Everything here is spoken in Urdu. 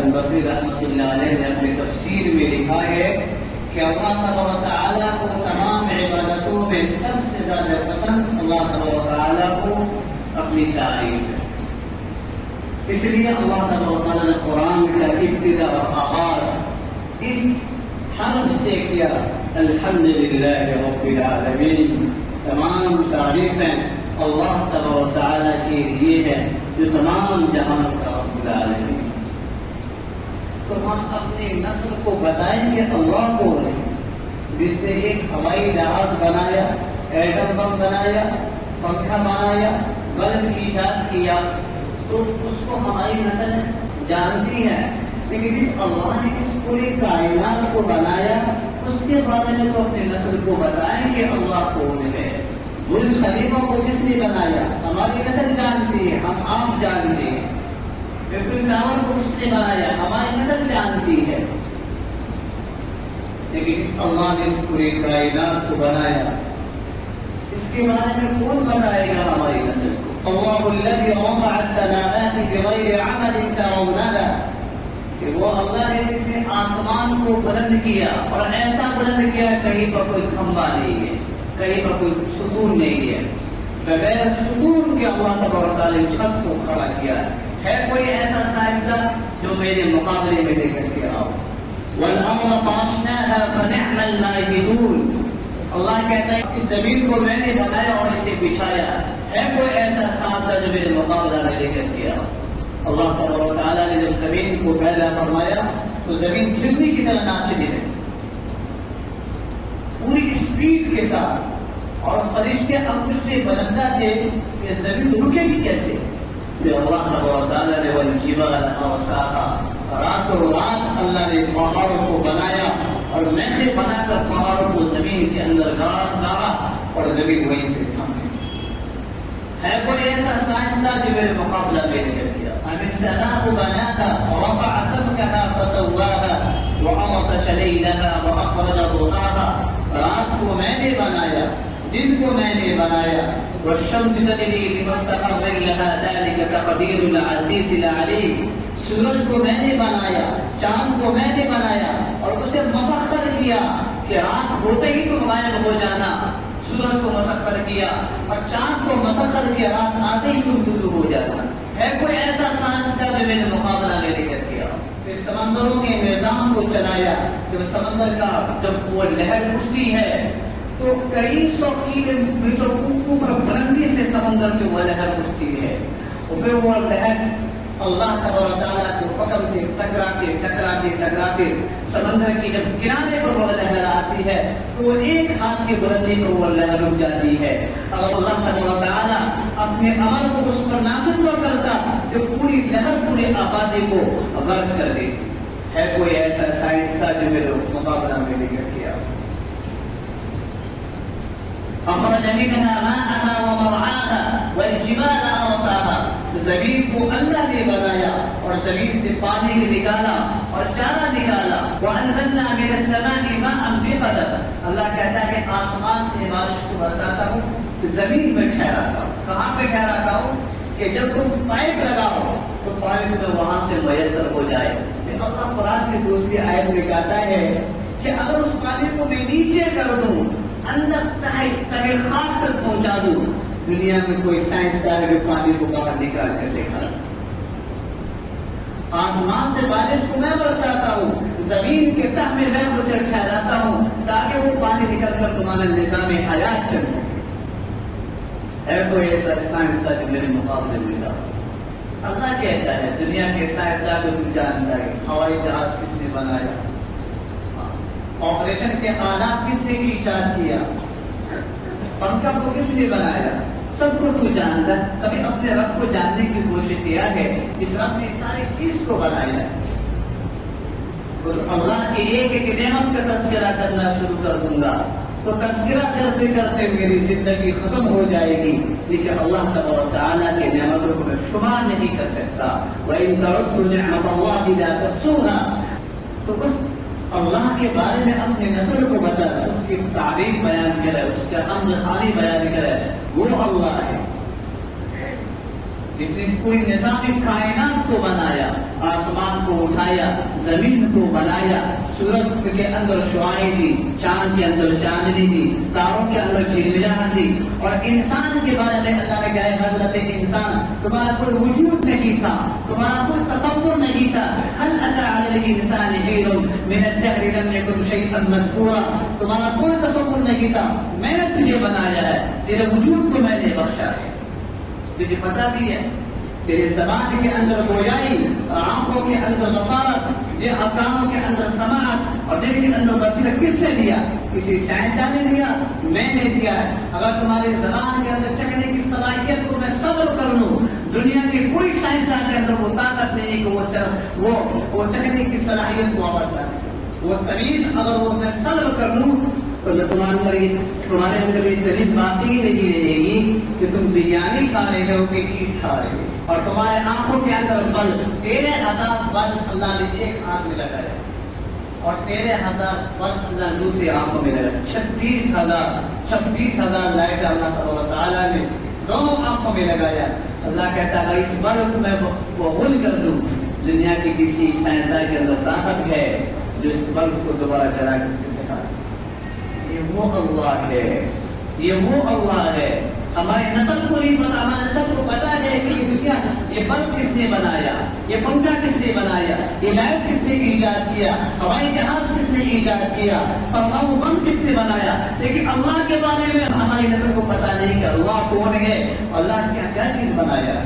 حسن بصری رحمۃ اللہ علیہ نے اپنی تفسیر میں لکھا ہے کہ اللہ تبارک و تعالیٰ کو تمام عبادتوں میں سب سے زیادہ پسند اللہ تبارک و تعالیٰ کو اپنی تعریف ہے. اس لیے اللہ تبارک و تعالیٰ نے قرآن کا ابتدا اور آغاز اس حمد سے کیا. الحمدللہ رب العالمین. تمام تعریفیں اللہ تبارک و تعالیٰ کے لیے ہے جو تمام جہان کا رب العالمین. تو ہم اپنی نسل کو بتائیں کہ اللہ کو جس نے ایک ہوائی جہاز بنایا, ایٹم بم بنایا, پنکھا بنایا, بلب ایجاد کیا, تو اس کو ہماری نسل جانتی ہے. لیکن اس اللہ نے اس پوری کائنات کو بنایا, اس کے بارے میں تو اپنی نسل کو بتائیں کہ اللہ کون ہے. برج خلیفہ کو کس نے بنایا ہماری نسل جانتی ہے, ہم آپ جانتے ہیں. ایفل ٹاور کو کس نے بنایا ہماری نسل جانتی ہے. لیکن اس اللہ نے اس پوری کائنات کو بنایا, اس کے بارے میں کون بتائے گا ہماری نسل کو. اللہ الذی رفع السماوات بغیر عمد ترونها, کہ وہ اللہ ہے جس نے آسمان کو بلند کیا, اور ایسا بلند کیا کہیں پر کوئی کھمبا نہیں ہے, کہیں پر کوئی ستون نہیں ہے. بغیر ستون کے اللہ تبارک و تعالیٰ نے چھت کو کھڑا کیا. ہے کوئی ایسا سائنسداں جو میرے مقابلے میں لے کر کے آؤ. والارض فرشناها فنعم الماهدون. اللہ کہتا ہے اس زمین کو میں نے بنایا اور اسے بچھایا. ہے کوئی ایسا سائنسداں جو میرے مقابلہ میں لے کر کے آؤ. اللہ تبارک و تعالیٰ نے جب زمین کو پیدا فرمایا تو زمین کھلنے کی طرح ناچنے لگی پوری اسپیڈ کے ساتھ, اور فرشتے انگشتے بلندہ تھے کہ زمین رکے گی کیسے. پھر اللہ تبارک و تعالیٰ نے والجبال ارساها, راتوں رات اللہ نے پہاڑوں کو بنایا اور میخیں بنا کر پہاڑوں کو زمین کے اندر گاڑا اور زمین وہیں پہ تھم گئی. ہے کوئی ایسا سائنسداں جو میرے مقابلہ میں نہیں کیا. السماء بناها ورفع سمكها فسواها وأغطش ليلها وأخرج ضحاها. رات کو میں نے بنایا, دن کو میں نے بنایا. والشمس تجري لمستقر لها ذلك تقدير العزيز العليم. سورج کو میں نے بنایا, چاند کو میں نے بنایا اور اسے مسخر کیا کہ رات ہوتے ہی تم غائب ہو جانا. سورج کو مسخر کیا اور چاند کو مسخر کیا, رات آتے ہی تم طلوع ہو جانا. ہے کوئی ایسا سائنسداں جو میرے مقابلہ میں لے کر کیا. پھر سمندروں کے نظام کو چلایا. جب سمندر کا جب وہ لہر اٹھتی ہے تو کئی سو کلومیٹر اوپر بلندی سے سمندر سے وہ لہر اٹھتی ہے, اور پھر وہ لہر اللہ تبارک و تعالیٰ کے حکم سے ٹکراتے ٹکراتے ٹکراتے سمندر کی جب کنارے پر وہ لہر آتی ہے تو وہ ایک ہاتھ کی بلندی پر وہ لہر رک جاتی ہے. اگر اللہ تبارک و تعالیٰ اپنے عمل کو اس پر نافذ نہ کرتا تو پوری لہر پوری آبادی کو غرق کر دیتی. ہے کوئی ایسا سائنسداں جو میرے مقابلہ میں لے کر کیا. اخرج منها ماءها ومرعاها والجبال ارساها. زمین کو اللہ نے بنایا اور زمین سے پانی نکالا اور چارہ نکالا. وانزلنا من السماء ماء بقدر. اللہ کہتا ہے آسمان سے بارش کو برساتا ہوں, زمین میں ٹھہراتا ہوں. کہاں پہ ٹھہراتا ہوں کہ جب تم پائپ لگاؤ تو پانی تمہیں وہاں سے میسر ہو جائے. پھر اللہ قرآن کی دوسری آیت میں کہتا ہے کہ اگر اس پانی کو میں نیچے کر دوں, اندر تہے خاک تک پہنچا دوں, دنیا میں کوئی سائنسداں ہے جو پانی کو باہر نکال کر دیکھا. آسمان سے بارش کو میں برساتا ہوں, زمین کے تہ میں میں اسے ٹھہراتا ہوں تاکہ وہ پانی نکل کر تمہارا نظام حیات چل سکے. ہے کوئی ایسا سائنسداں جو میرے مقابلے میں ملا. اللہ کہتا ہے دنیا کے سائنسداں کو تم جانتا ہے. ہوائی جہاز کس نے بنایا, آپریشن کے آلات کس نے ایجاد کیا, پنکھا کو کس نے بنایا, سب کو تو جانتا. کبھی اپنے رب کو جاننے کی کوشش کیا ہے جس رب نے ساری چیز کو بنایا ہے. اس اللہ کی ایک ایک نعمت کا تذکرہ کرنا شروع کر دوں گا تو تذکرہ کرتے کرتے میری زندگی ختم ہو جائے گی. لیکن اللہ تبارک و تعالیٰ کی نعمتوں کو میں شمار نہیں کر سکتا. وَإِن تَعُدُّوا نِعْمَتَ اللَّهِ لَا تُحْصُوهَا. تو اس اللہ کے بارے میں اپنے نسل کو بتا, اس کی تعریف بیان کرے, اس کا حمد خانی بیان کرے. وہ اللہ ہے جس نے اس پوری نظام کائنات کو بنایا, آسمان کو اٹھایا. بنایا، زمین کو بنایا، سورج کے اندر شعاعیں دی، چاند کے اندر چاندنی دی، تاروں کے اندر جھلملاہٹ دی، اور انسان کے بارے میں اللہ نے کہا ہے حضرت انسان تمہارا کوئی وجود نہیں تھا، تمہارا کوئی تصور نہیں تھا، هل اتى على الانسان حين من الدهر لم يكن شيئا مذكورا، تمہارا کوئی تصور نہیں تھا، میں نے تجھے بنایا ہے، تیرے وجود کو میں نے بخشا ہے، تجھے پتہ بھی ہے تیرے زبان کے اندر گویائی، آنکھوں کے اندر بصارت، یہ کانوں کے اندر سماعت اور دل کے اندر بصیرت کس نے دیا؟ کسی سائنسدان نے دیا؟ میں نے دیا ہے۔ اگر تمہاری زبان کے اندر چکنے کی صلاحیت کو میں صبر کر لوں، دنیا کے کوئی سائنسدان کے اندر وہ طاقت نہیں کہ وہ چکنے کی صلاحیت کو واپس لا سکے، وہ تمیز اگر وہ میں صبر کر لوں تو تمہارے اندر یہ تمیز باقی ہی نہیں رہے گی کہ تم بریانی کھا رہے ہو کہ اینٹ کھا رہے ہو، اور تمہارے آنکھوں کے اندر بل 13,000 بل اللہ نے ایک آنکھ میں لگایا، اور 13,000 بل اللہ دوسری آنکھوں میں لگایا، 26,000 لائٹ اللہ تعالیٰ نے دونوں آنکھوں میں لگایا۔ اللہ کہتا ہے اس بلب میں وہ غل کر دوں، دنیا کی کسی سائنسدان کے اندر طاقت ہے جو اس بلب کو دوبارہ جلا کر دکھا۔ یہ وہ اللہ ہے، یہ وہ اللہ ہے۔ ہمارے نسل کو نہیں پتا، ہمارے نسل کو پتا ہے کہ یہ دنیا، یہ بلب کس نے بنایا، یہ پنکھا کس نے بنایا، یہ لائٹ کس نے ایجاد کیا، ہوائی جہاز کس نے ایجاد کیا، پرماؤ بم کس نے بنایا، لیکن اللہ کے بارے میں ہماری نسل کو پتا نہیں کہ اللہ کون ہے، اللہ کیا کیا چیز بنایا ہے۔